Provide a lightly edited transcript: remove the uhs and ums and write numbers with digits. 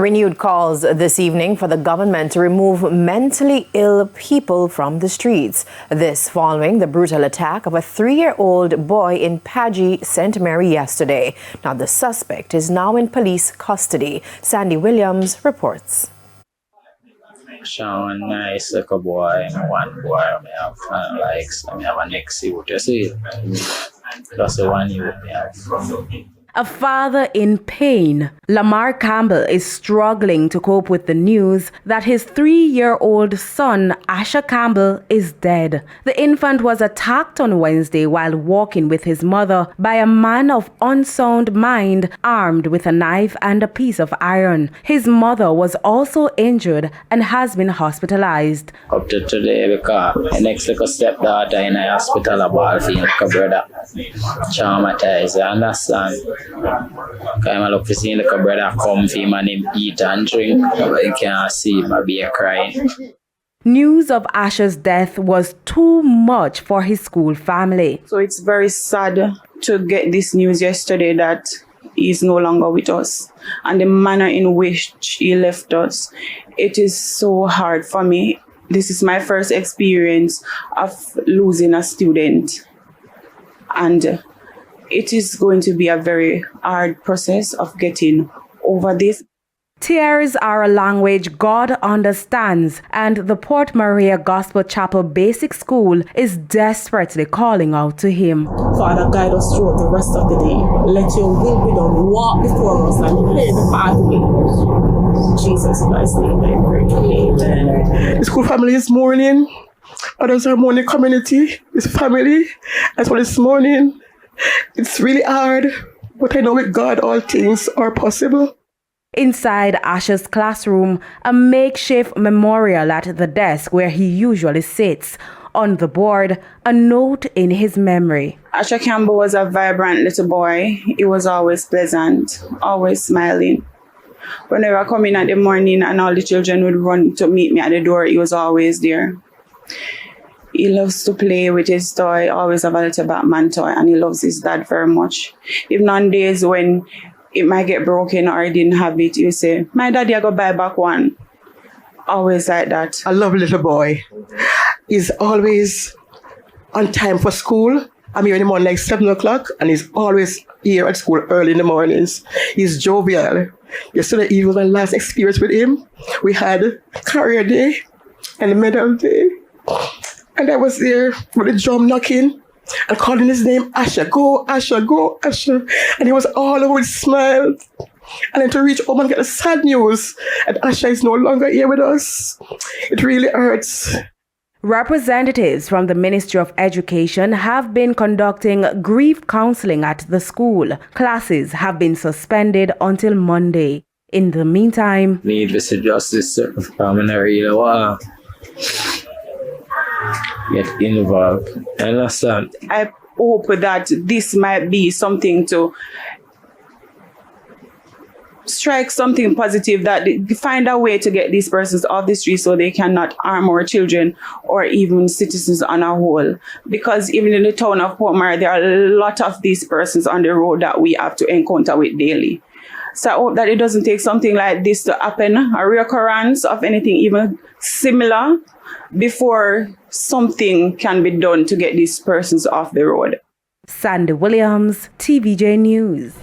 Renewed calls this evening for the government to remove mentally ill people from the streets. This following the brutal attack of a 3-year-old boy in Pagy, St. Mary yesterday. Now the suspect is now in police custody. Sandy Williams reports. Sean, nice little boy, one boy, I have likes, I have a next youth, you see, that's the one youth I have. A father in pain, Lamar Campbell is struggling to cope with the news that his 3-year-old son, Asher Campbell, is dead. The infant was attacked on Wednesday while walking with his mother by a man of unsound mind armed with a knife and a piece of iron. His mother was also injured and has been hospitalized. Up to today, because the next little stepdaughter in a hospital, a ball for your brother, traumatized, you understand? I look to see the brother come for him and him eat and drink, but you can't see him be crying. News of Asher's death was too much for his school family. So it's very sad to get this news yesterday that he's no longer with us and the manner in which he left us. It is so hard for me. This is my first experience of losing a student, and it is going to be a very hard process of getting over this. Tears are a language God understands, and the Port Maria Gospel Chapel Basic School is desperately calling out to him. Father, guide us throughout the rest of the day. Let your will be done. Walk before us and clear the pathway. In Jesus Christ's name, I pray. Amen. The school family is mourning. Others are mourning community. This family, as well this morning. It's really hard, but I know with God all things are possible. Inside Asher's classroom, a makeshift memorial at the desk where he usually sits. On the board, a note in his memory. Asher Campbell was a vibrant little boy. He was always pleasant, always smiling. Whenever I come in at the morning and all the children would run to meet me at the door, he was always there. He loves to play with his toy, always have a little Batman toy, and he loves his dad very much. Even on days when it might get broken or he didn't have it, he'll say, "My daddy, I go buy back one." Always like that. I love little boy. He's always on time for school. I'm here in the morning like 7 o'clock, and he's always here at school early in the mornings. He's jovial. Yesterday evening was my last experience with him. We had career day and the medal day. And I was there with the drum knocking and calling his name, Asher, go, Asher, go, Asher. And he was all over with smiles. And then to reach home and get the sad news that Asher is no longer here with us, it really hurts. Representatives from the Ministry of Education have been conducting grief counseling at the school. Classes have been suspended until Monday. In the meantime, Need to justice from an area wow. Get involved. Understand? I hope that this might be something to strike something positive, that they find a way to get these persons off the street so they cannot harm our children or even citizens on a whole. Because even in the town of Port Maria, there are a lot of these persons on the road that we have to encounter with daily. So I hope that it doesn't take something like this to happen, a reoccurrence of anything even similar, before something can be done to get these persons off the road. Sandy Williams, TVJ News.